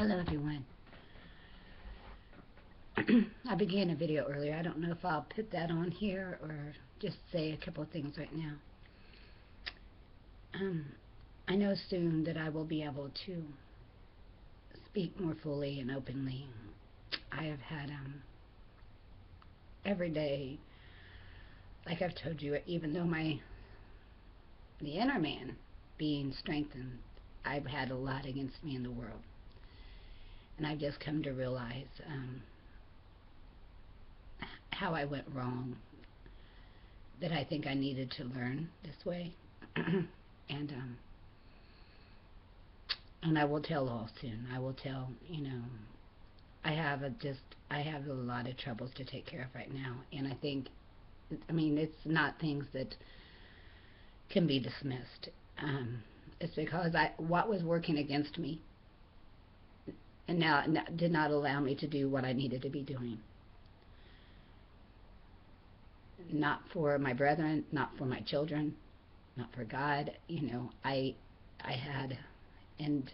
Hello everyone. I began a video earlier. I don't know if I'll put that on here or just say a couple of things right now. I know soon that I will be able to speak more fully and openly. I have had every day, like I've told you, even though the inner man being strengthened, I've had a lot against me in the world. And I've just come to realize how I went wrong, that I think I needed to learn this way. And I will tell all soon. I will tell, I have a lot of troubles to take care of right now. And I think, it's not things that can be dismissed. It's because what was working against me and now did not allow me to do what I needed to be doing. Not for my brethren, not for my children, not for God. I had, and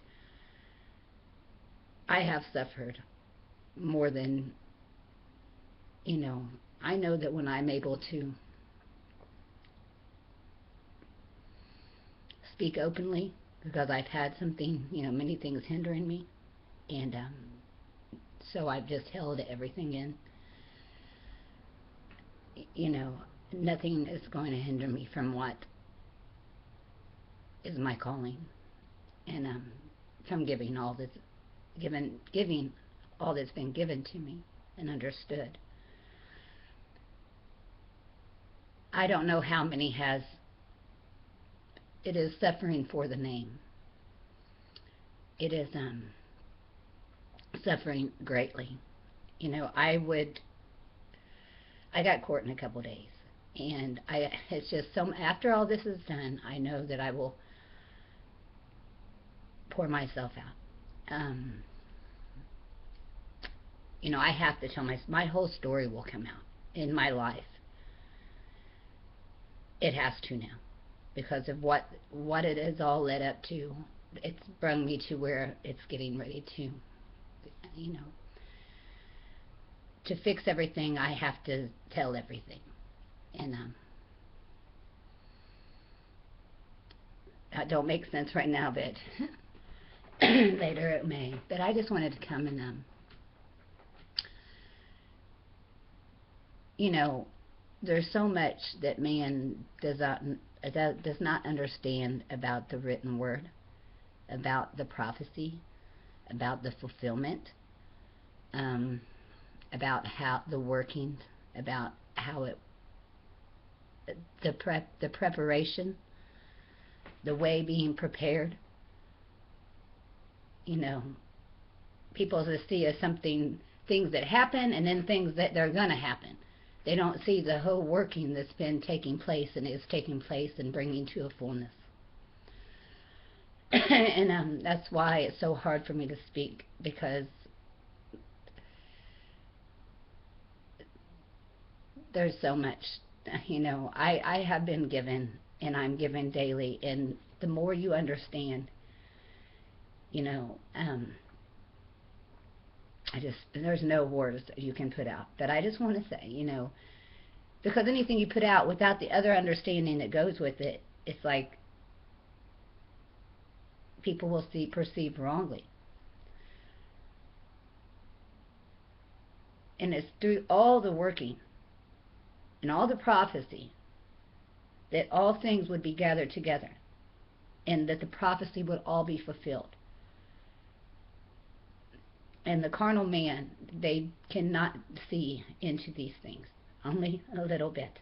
I have suffered more than, I know that when I'm able to speak openly, because I've had something, many things hindering me, and so I've just held everything in. Nothing is going to hinder me from what is my calling, and from giving all that's giving all that's been given to me and understood. I don't know how many it is suffering for the name. It is suffering greatly. I got court in a couple days, and it's just so, after all this is done, I know that I will pour myself out. I have to tell my whole story will come out in my life. It has to now, because of what it has all led up to. It's brought me to where it's getting ready to, to fix everything. I have to tell everything, and that don't make sense right now, but later it may. But I just wanted to come and there's so much that man does not understand about the written word, about the prophecy, about the fulfillment, about how the workings, about how the preparation, the way being prepared. People just see as things that happen, and then things that they're going to happen. They don't see the whole working that's been taking place and is taking place and bringing to a fullness. And that's why it's so hard for me to speak, because there's so much. I have been given, and I'm given daily, and the more you understand, there's no words that you can put out. But I just want to say, because anything you put out without the other understanding that goes with it, it's like people will perceive wrongly. And it's through all the working and all the prophecy that all things would be gathered together, and that the prophecy would all be fulfilled. And the carnal man, they cannot see into these things, only a little bit.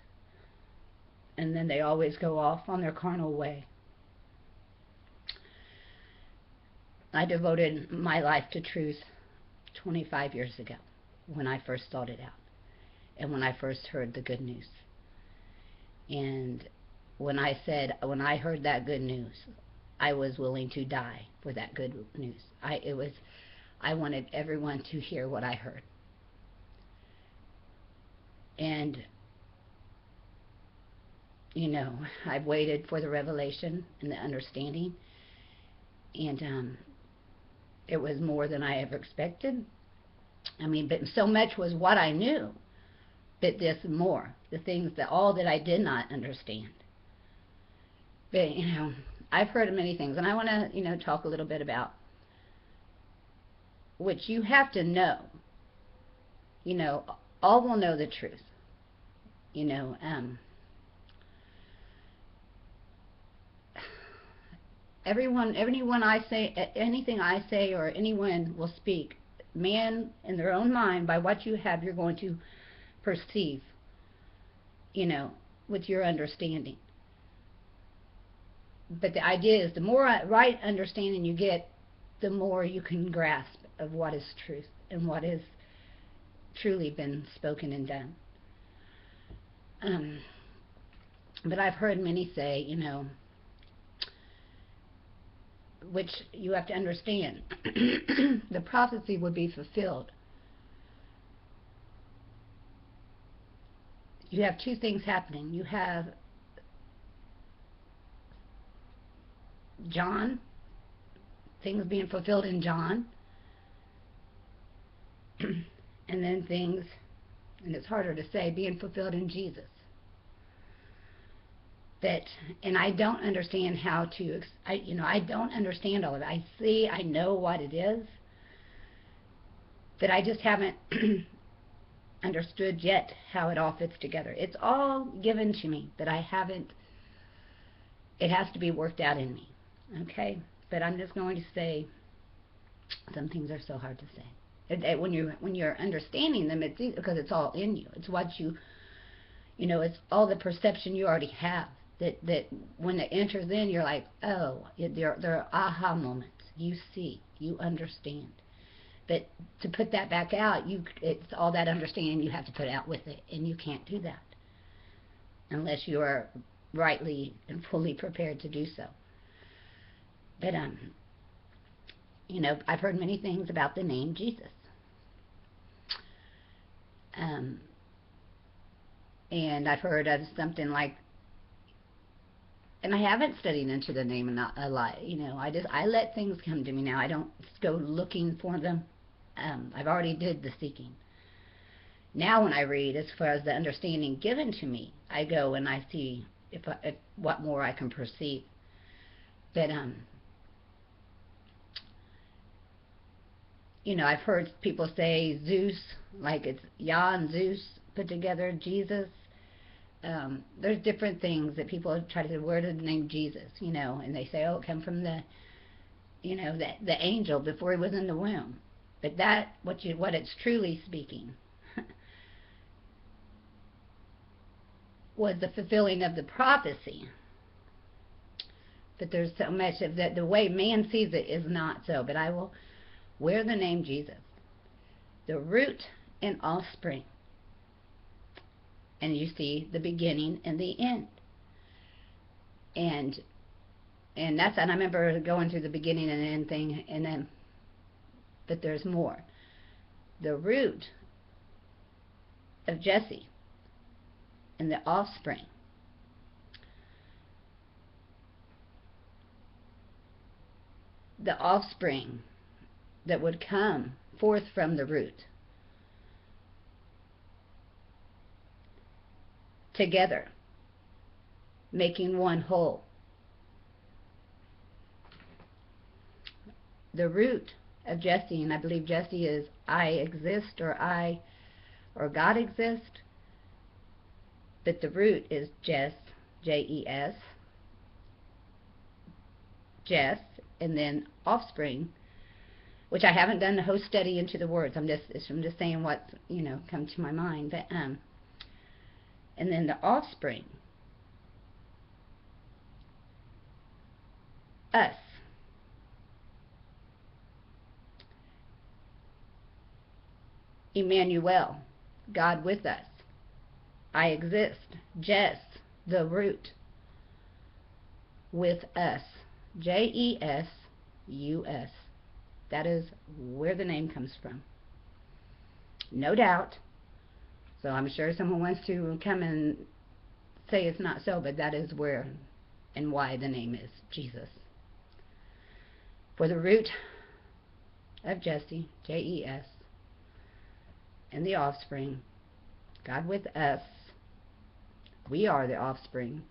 And then they always go off on their carnal way. I devoted my life to truth 25 years ago, when I first started out, and when I first heard the good news. And when I heard that good news, I was willing to die for that good news. I wanted everyone to hear what I heard. And, I've waited for the revelation and the understanding. And It was more than I ever expected. I mean, but so much was what I knew, but this more, the things that all that I did not understand. But, I've heard of many things, and I want to, talk a little bit about which you have to know. All will know the truth. Anyone I say, anything I say or anyone will speak, man in their own mind, by what you have, you're going to perceive, with your understanding. But the idea is the more right understanding you get, the more you can grasp of what is truth and what has truly been spoken and done. But I've heard many say, which you have to understand, the prophecy would be fulfilled. You have two things happening. You have John, things being fulfilled in John, and then things, and it's harder to say, being fulfilled in Jesus. And I don't understand how to, I don't understand all of it. I know what it is, but I just haven't understood yet how it all fits together. It's all given to me, but I haven't, it has to be worked out in me, okay? But I'm just going to say, some things are so hard to say. When you're understanding them, it's easy because it's all in you. It's what it's all the perception you already have. That when it enters in, you're like, oh, there are aha moments. You see, you understand. But to put that back out, it's all that understanding you have to put out with it, and you can't do that unless you are rightly and fully prepared to do so. But I've heard many things about the name Jesus. And I've heard of something like, and I haven't studied into the name a lot. I let things come to me now. I don't go looking for them. I've already did the seeking. Now when I read, as far as the understanding given to me, I go and I see if what more I can perceive. But I've heard people say Zeus, like it's Yah and Zeus put together, Jesus. There's different things that people try to say, where did the name Jesus, and they say, oh, it came from the angel before he was in the womb. But what it's truly speaking was the fulfilling of the prophecy. But there's so much of that, the way man sees it is not so. But I will wear the name Jesus, the root and offspring. And you see the beginning and the end. And I remember going through the beginning and end thing, and then, but there's more. The root of Jesse and the offspring. The offspring that would come forth from the root. Together, making one whole. The root of Jesse, and I believe Jesse is I exist, or God exist, but the root is Jes, Jes, Jes, and then offspring, which I haven't done the whole study into the words. I'm just saying what's come to my mind. But and then the offspring, us. EMMANUEL, God with us. I exist, Jes, the root, with us, JESUS. That is where the name comes from. No doubt. So I'm sure someone wants to come and say it's not so, but that is where and why the name is Jesus. For the root of Jesse, Jes, and the offspring, God with us, we are the offspring,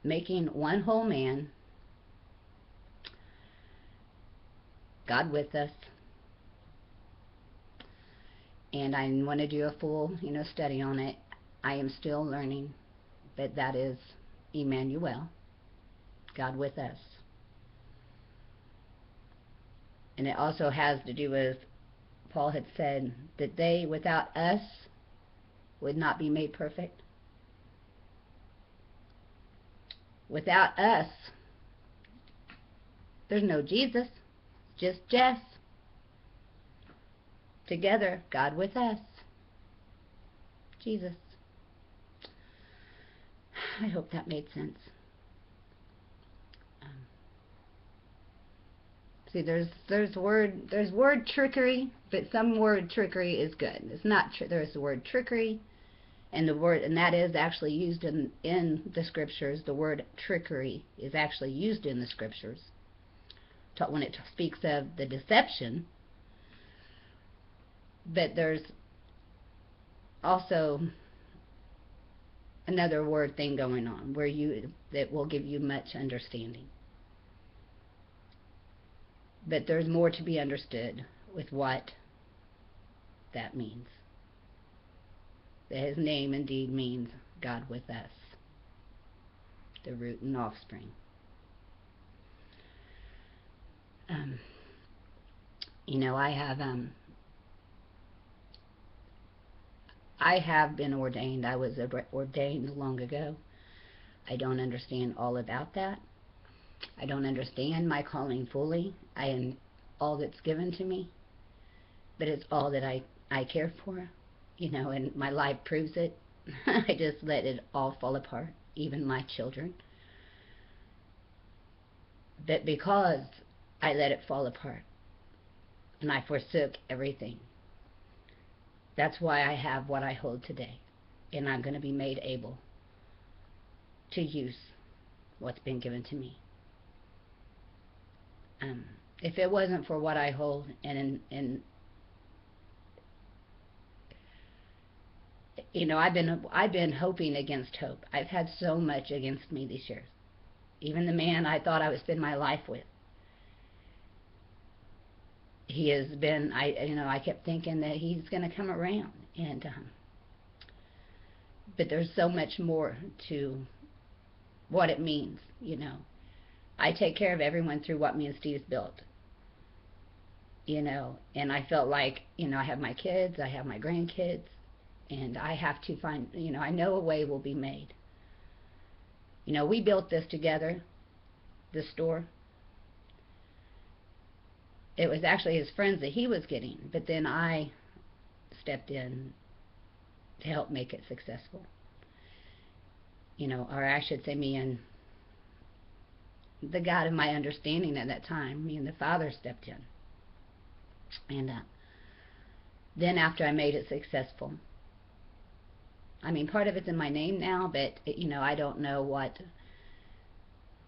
making one whole man, God with us. And I want to do a full, study on it. I am still learning, but that is EMMANUEL, God with us. And it also has to do with, Paul had said, that they without us would not be made perfect. Without us, there's no Jesus, just Jess. Together, God with us, Jesus. I hope that made sense. See, there's word trickery, but some word trickery is good. It's not there's the word trickery, and that is actually used in the scriptures. The word trickery is actually used in the scriptures when it speaks of the deception. But there's also another word thing going on that will give you much understanding. But there's more to be understood with what that means. That his name indeed means God with us, the root and offspring. I have been ordained. I was ordained long ago. I don't understand all about that. I don't understand my calling fully. I am all that's given to me, but it's all that I care for, and my life proves it. I just let it all fall apart, even my children. But because I let it fall apart, and I forsook everything, that's why I have what I hold today, and I'm going to be made able to use what's been given to me. If it wasn't for what I hold, and I've been hoping against hope. I've had so much against me these years. Even the man I thought I would spend my life with, he has been. I kept thinking that he's going to come around, but there's so much more to what it means. I take care of everyone through what me and Steve's built. And I felt like, I have my kids, I have my grandkids, and I have to find, I know a way will be made. We built this together, this store. It was actually his friends that he was getting, but then I stepped in to help make it successful. Or I should say me and the God of my understanding at that time, me and the Father stepped in. And then after I made it successful, part of it's in my name now, but, I don't know what,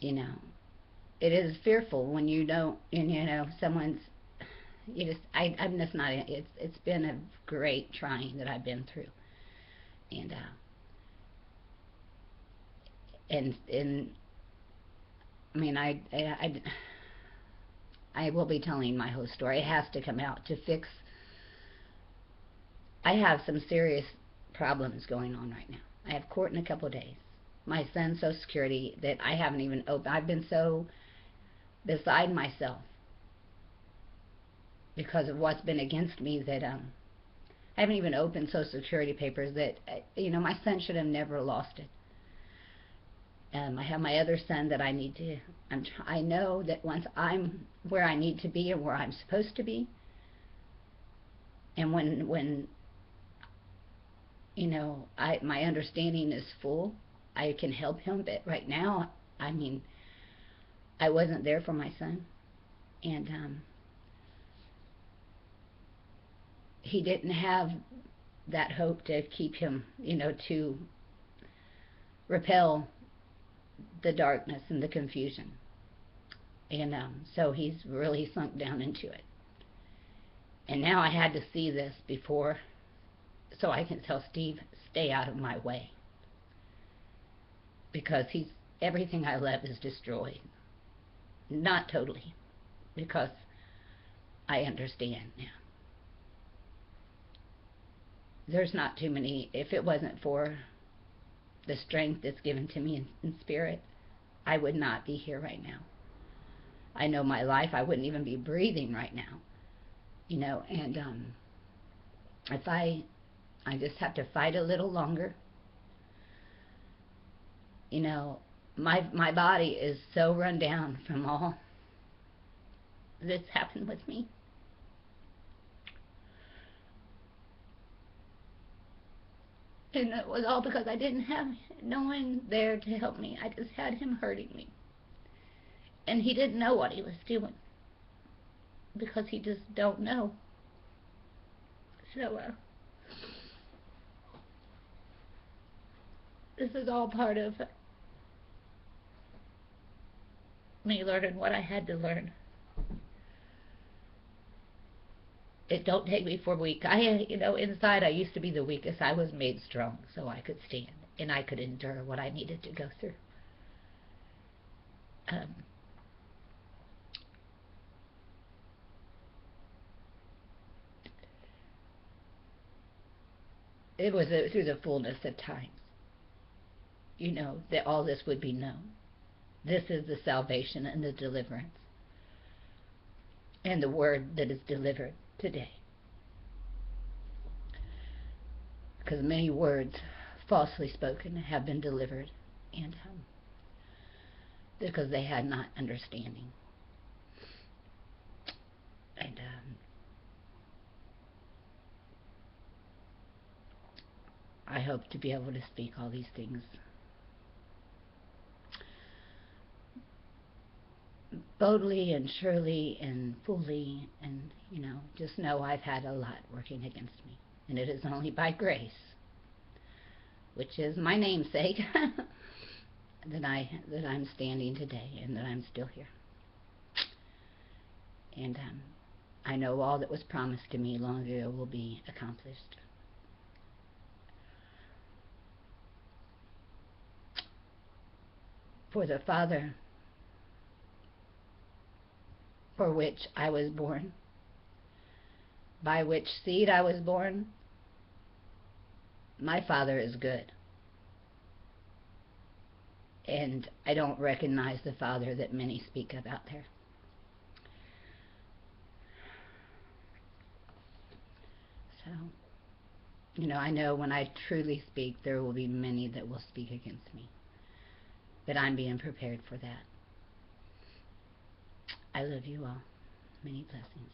it is fearful when you don't, someone's, I'm just not, it's been a great trying that I've been through. I will be telling my whole story. It has to come out to fix. I have some serious problems going on right now. I have court in a couple of days. My son's Social Security that I haven't even opened. I've been so beside myself because of what's been against me that I haven't even opened Social Security papers that, my son should have never lost it. I have my other son that I need to, I know that once I'm where I need to be and where I'm supposed to be, and when my understanding is full, I can help him. But right now, I wasn't there for my son, and he didn't have that hope to keep him, to repel the darkness and the confusion. And so he's really sunk down into it. And now I had to see this before, so I can tell Steve, stay out of my way. Because everything I love is destroyed. Not totally, because I understand now. There's not too many, if it wasn't for the strength that's given to me in spirit, I would not be here right now. I know my life, I wouldn't even be breathing right now. And if I just have to fight a little longer. My body is so run down from all that's happened with me. And it was all because I didn't have no one there to help me. I just had him hurting me. And he didn't know what he was doing. Because he just don't know. So, this is all part of me learning what I had to learn. It don't take me for weak. Inside I used to be the weakest. I was made strong so I could stand and I could endure what I needed to go through. It was through the fullness of times, that all this would be known. This is the salvation and the deliverance and the word that is delivered today. Because many words falsely spoken have been delivered, and because they had not understanding. And I hope to be able to speak all these things boldly and surely and fully, and just know I've had a lot working against me, and it is only by grace, which is my namesake, that I'm standing today and that I'm still here. And I know all that was promised to me long ago will be accomplished. For the Father for which I was born, by which seed I was born, my Father is good. And I don't recognize the Father that many speak of out there. So, I know when I truly speak, there will be many that will speak against me. But I'm being prepared for that. I love you all. Many blessings.